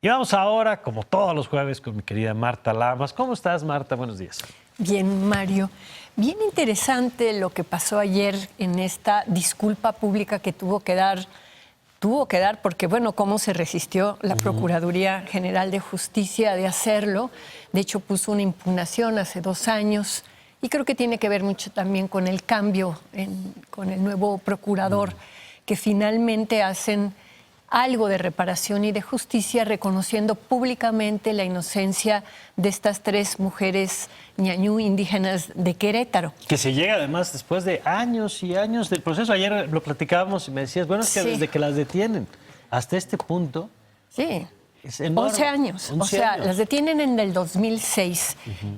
Y vamos ahora, como todos los jueves, con mi querida Marta Lamas. ¿Cómo estás, Marta? Buenos días. Bien, Mario. Bien interesante lo que pasó ayer en esta disculpa pública que tuvo que dar porque, bueno, cómo se resistió la Procuraduría General de Justicia de hacerlo. De hecho, puso una impugnación hace 2 años y creo que tiene que ver mucho también con el cambio, con el nuevo procurador, que finalmente hacen algo de reparación y de justicia, reconociendo públicamente la inocencia de estas 3 mujeres ñañú indígenas de Querétaro. Que se llega además después de años y años del proceso. Ayer lo platicábamos y me decías, bueno, es que desde que las detienen hasta este punto... Sí, es enorme. 11 años. 11 o sea, años. las detienen en el 2006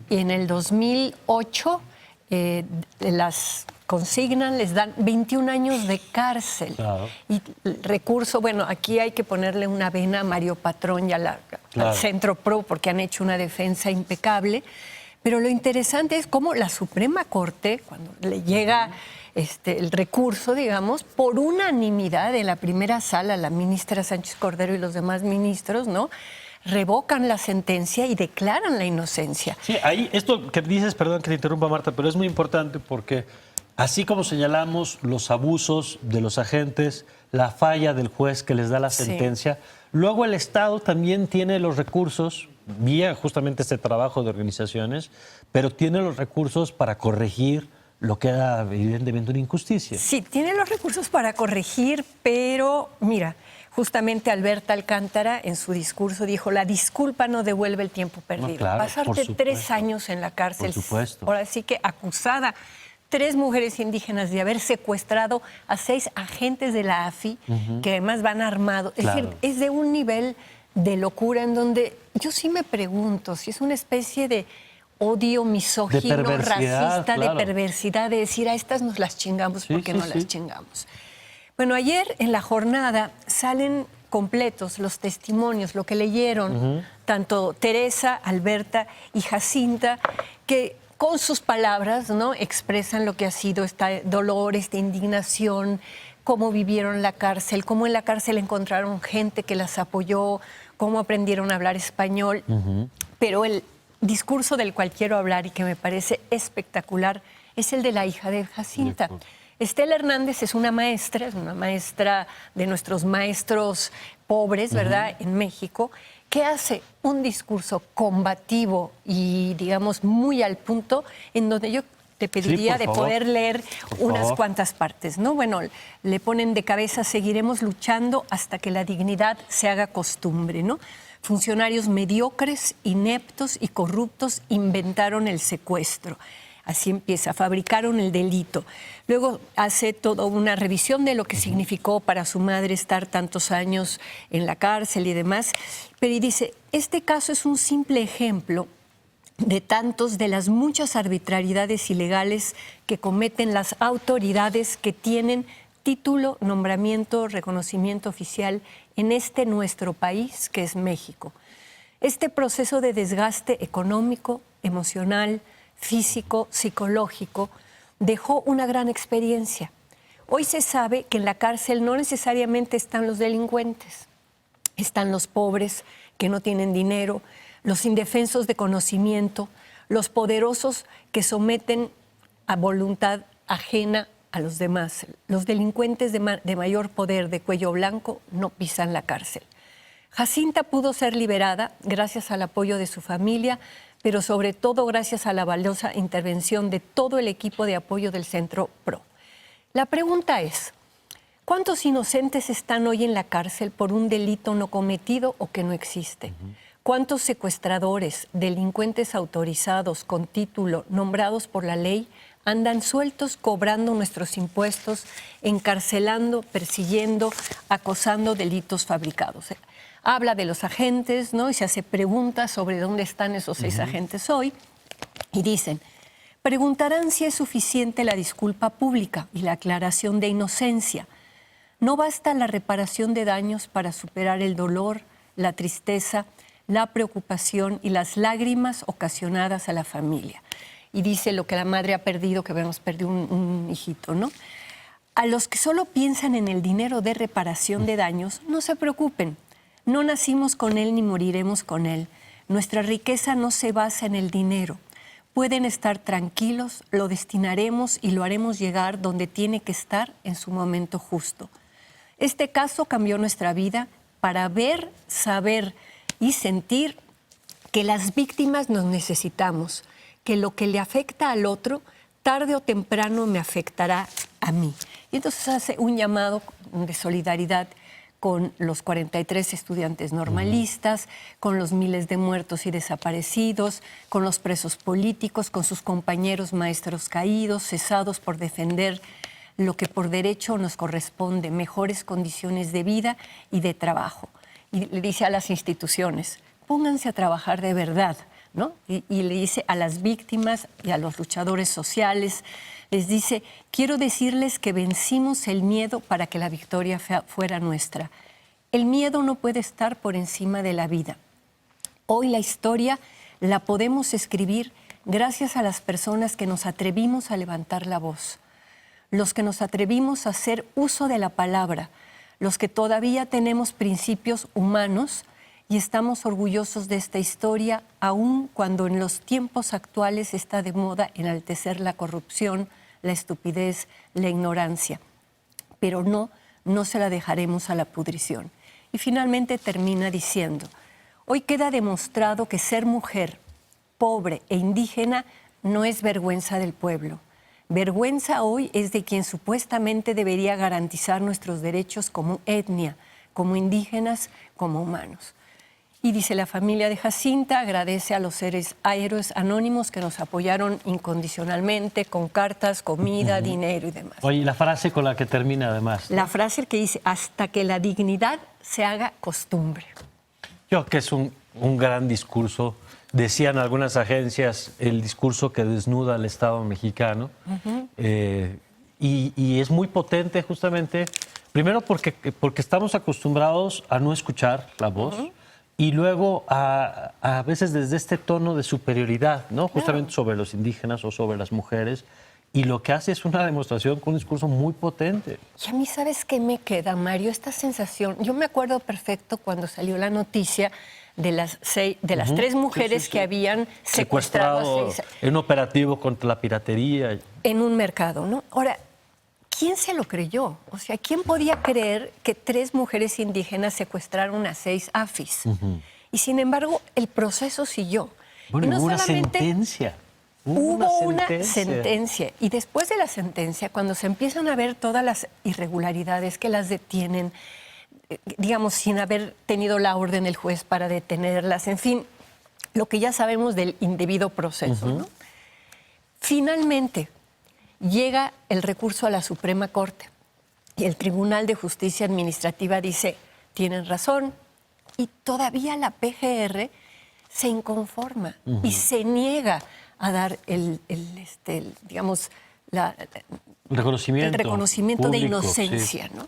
y en el 2008 las consignan, les dan 21 años de cárcel. Claro. Y el recurso, bueno, aquí hay que ponerle una vena a Mario Patrón y al Centro PRO porque han hecho una defensa impecable. Pero lo interesante es cómo la Suprema Corte, cuando le llega el recurso, digamos, por unanimidad en la primera sala, la ministra Sánchez Cordero y los demás ministros, ¿no?, revocan la sentencia y declaran la inocencia. Sí, ahí, esto que dices, perdón que te interrumpa, Marta, pero es muy importante porque así como señalamos los abusos de los agentes, la falla del juez que les da la sentencia, luego el Estado también tiene los recursos, vía justamente este trabajo de organizaciones, pero tiene los recursos para corregir lo que era evidentemente una injusticia. Sí, tiene los recursos para corregir, pero mira, justamente Alberta Alcántara en su discurso dijo, la disculpa no devuelve el tiempo perdido. No, claro, pasarte 3 años en la cárcel, por supuesto. ahora sí que acusada, 3 mujeres indígenas de haber secuestrado a 6 agentes de la AFI, que además van armados. Es decir, es de un nivel de locura en donde yo sí me pregunto si es una especie de odio misógino, racista, de perversidad, de decir a estas nos las chingamos porque no las chingamos. Bueno, ayer en la jornada salen completos los testimonios, lo que leyeron tanto Teresa, Alberta y Jacinta, que con sus palabras, ¿no?, expresan lo que ha sido este dolor, esta indignación, cómo vivieron la cárcel, cómo en la cárcel encontraron gente que las apoyó, cómo aprendieron a hablar español. Pero el discurso del cual quiero hablar y que me parece espectacular es el de la hija de Jacinta. Estela Hernández es una maestra de nuestros maestros pobres, ¿verdad?, en México, que hace un discurso combativo y, digamos, muy al punto, en donde yo te pediría de poder leer unas cuantas partes, ¿no? Bueno, le ponen de cabeza, seguiremos luchando hasta que la dignidad se haga costumbre, ¿no? Funcionarios mediocres, ineptos y corruptos inventaron el secuestro. Así empieza, fabricaron el delito. Luego hace toda una revisión de lo que significó para su madre estar tantos años en la cárcel y demás. Pero y dice, este caso es un simple ejemplo de tantos de las muchas arbitrariedades ilegales que cometen las autoridades que tienen título, nombramiento, reconocimiento oficial en este nuestro país que es México. Este proceso de desgaste económico, emocional, físico, psicológico, dejó una gran experiencia. Hoy se sabe que en la cárcel no necesariamente están los delincuentes, están los pobres que no tienen dinero, los indefensos de conocimiento, los poderosos que someten a voluntad ajena a los demás. Los delincuentes de mayor poder, de cuello blanco, no pisan la cárcel. Jacinta pudo ser liberada gracias al apoyo de su familia, pero sobre todo gracias a la valiosa intervención de todo el equipo de apoyo del Centro PRO. La pregunta es, ¿cuántos inocentes están hoy en la cárcel por un delito no cometido o que no existe? ¿Cuántos secuestradores, delincuentes autorizados con título, nombrados por la ley, andan sueltos cobrando nuestros impuestos, encarcelando, persiguiendo, acosando delitos fabricados? Habla de los agentes, ¿no?, y se hace preguntas sobre dónde están esos 6 agentes hoy. Y dicen, preguntarán si es suficiente la disculpa pública y la aclaración de inocencia. No basta la reparación de daños para superar el dolor, la tristeza, la preocupación y las lágrimas ocasionadas a la familia. Y dice lo que la madre ha perdido, que habíamos perdido un hijito, ¿no? A los que solo piensan en el dinero de reparación de daños, no se preocupen. No nacimos con él ni moriremos con él. Nuestra riqueza no se basa en el dinero. Pueden estar tranquilos, lo destinaremos y lo haremos llegar donde tiene que estar en su momento justo. Este caso cambió nuestra vida para ver, saber y sentir que las víctimas nos necesitamos, que lo que le afecta al otro, tarde o temprano me afectará a mí. Y entonces hace un llamado de solidaridad con los 43 estudiantes normalistas, con los miles de muertos y desaparecidos, con los presos políticos, con sus compañeros maestros caídos, cesados por defender lo que por derecho nos corresponde, mejores condiciones de vida y de trabajo. Y le dice a las instituciones, pónganse a trabajar de verdad, ¿no? Y le dice a las víctimas y a los luchadores sociales, les dice, quiero decirles que vencimos el miedo para que la victoria fuera nuestra. El miedo no puede estar por encima de la vida. Hoy la historia la podemos escribir gracias a las personas que nos atrevimos a levantar la voz, los que nos atrevimos a hacer uso de la palabra, los que todavía tenemos principios humanos y estamos orgullosos de esta historia, aun cuando en los tiempos actuales está de moda enaltecer la corrupción, la estupidez, la ignorancia. Pero no se la dejaremos a la pudrición. Y finalmente termina diciendo, hoy queda demostrado que ser mujer, pobre e indígena no es vergüenza del pueblo. Vergüenza hoy es de quien supuestamente debería garantizar nuestros derechos como etnia, como indígenas, como humanos. Y dice, la familia de Jacinta agradece a los héroes anónimos que nos apoyaron incondicionalmente con cartas, comida, dinero y demás. Oye, la frase con la que termina además, ¿no? La frase que dice, hasta que la dignidad se haga costumbre. Yo creo que es un gran discurso. Decían algunas agencias el discurso que desnuda al Estado mexicano. Y es muy potente justamente, primero porque estamos acostumbrados a no escuchar la voz. Y luego, a veces desde este tono de superioridad, ¿no? Justamente sobre los indígenas o sobre las mujeres. Y lo que hace es una demostración con un discurso muy potente. Y a mí, ¿sabes qué me queda, Mario? Esta sensación. Yo me acuerdo perfecto cuando salió la noticia de las 3 mujeres que habían secuestrado a 6... en un operativo contra la piratería. En un mercado, ¿no? Ahora, ¿quién se lo creyó? O sea, ¿quién podía creer que 3 mujeres indígenas secuestraron a 6 afis? Y sin embargo, el proceso siguió. Bueno, y no hubo una solamente sentencia. Hubo una sentencia. Y después de la sentencia, cuando se empiezan a ver todas las irregularidades que las detienen, digamos, sin haber tenido la orden del juez para detenerlas, en fin, lo que ya sabemos del indebido proceso, ¿no? Finalmente, llega el recurso a la Suprema Corte y el Tribunal de Justicia Administrativa dice, tienen razón, y todavía la PGR se inconforma y se niega a dar el reconocimiento público, de inocencia, ¿no?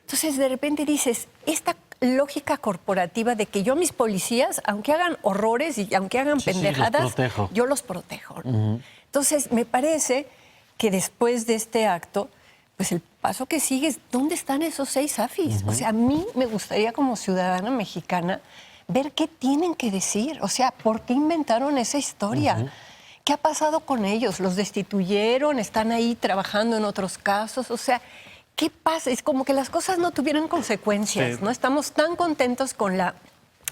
Entonces, de repente dices, esta lógica corporativa de que yo a mis policías, aunque hagan horrores y aunque hagan pendejadas, yo los protejo, ¿no? Entonces, me parece que después de este acto, pues el paso que sigue es, ¿dónde están esos 6 afis? O sea, a mí me gustaría como ciudadana mexicana ver qué tienen que decir. O sea, ¿por qué inventaron esa historia? ¿Qué ha pasado con ellos? ¿Los destituyeron? ¿Están ahí trabajando en otros casos? O sea, ¿qué pasa? Es como que las cosas no tuvieran consecuencias, ¿no? Estamos tan contentos con la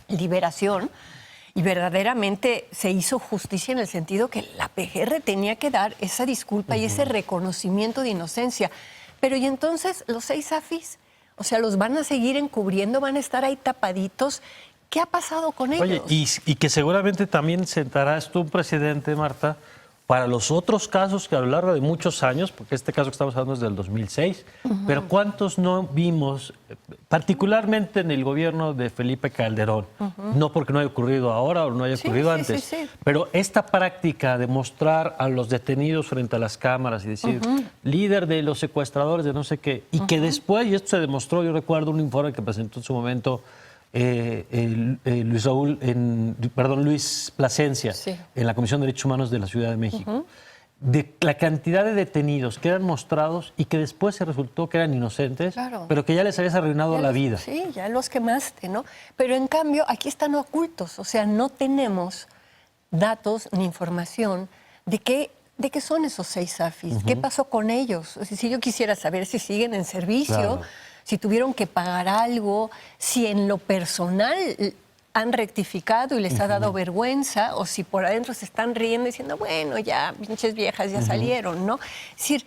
liberación y verdaderamente se hizo justicia en el sentido que la PGR tenía que dar esa disculpa y ese reconocimiento de inocencia. Pero ¿y entonces los 6 afis? O sea, ¿los van a seguir encubriendo? ¿Van a estar ahí tapaditos? ¿Qué ha pasado con ellos? Oye, y que seguramente también sentará esto un precedente, Marta, para los otros casos que a lo largo de muchos años, porque este caso que estamos hablando es del 2006, pero ¿cuántos no vimos, particularmente en el gobierno de Felipe Calderón? No porque no haya ocurrido ahora o no haya ocurrido antes, pero esta práctica de mostrar a los detenidos frente a las cámaras y decir, líder de los secuestradores de no sé qué, y que después, y esto se demostró, yo recuerdo un informe que presentó en su momento Luis Plasencia, en la Comisión de Derechos Humanos de la Ciudad de México. de la cantidad de detenidos que eran mostrados y que después se resultó que eran inocentes, Claro. pero que ya les habías arruinado la vida. Sí, ya los quemaste, ¿no? Pero en cambio, aquí están ocultos, o sea, no tenemos datos ni información de qué son esos 6 AFIs, qué pasó con ellos. O sea, si yo quisiera saber si siguen en servicio, Claro. si tuvieron que pagar algo, si en lo personal han rectificado y les ha dado vergüenza, o si por adentro se están riendo diciendo, bueno, ya, pinches viejas ya salieron, ¿no? Es decir,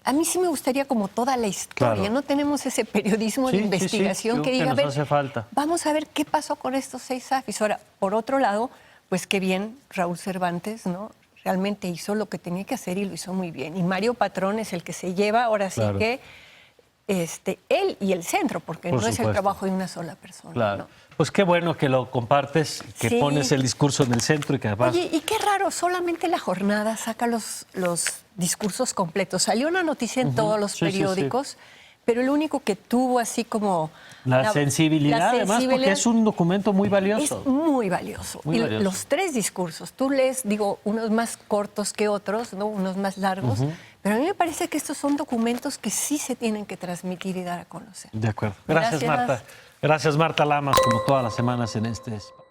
a mí sí me gustaría como toda la historia, Claro. no tenemos ese periodismo Sí, de sí, sí, investigación creo que que diga, a nos ver, hace falta. vamos a ver qué pasó con estos 6 AFIs. Ahora, por otro lado, pues qué bien Raúl Cervantes, ¿no? Realmente hizo lo que tenía que hacer y lo hizo muy bien. Y Mario Patrón es el que se lleva, ahora sí Claro. que, él y el centro, porque Por no es el supuesto. trabajo de una sola persona. Claro. ¿no? Pues qué bueno que lo compartes, que Sí. pones el discurso en el centro y que además... Oye, y qué raro, solamente La Jornada saca los discursos completos. Salió una noticia en todos los Sí, sí, sí. periódicos, pero el único que tuvo así como... La sensibilidad, además, porque es un documento muy valioso. Es muy valioso. Muy Y valioso. los 3 discursos, tú lees, digo, unos más cortos que otros, ¿no? Unos más largos, pero a mí me parece que estos son documentos que sí se tienen que transmitir y dar a conocer. De acuerdo. Gracias, Gracias. Marta. Gracias, Marta Lamas, como todas las semanas en este espacio.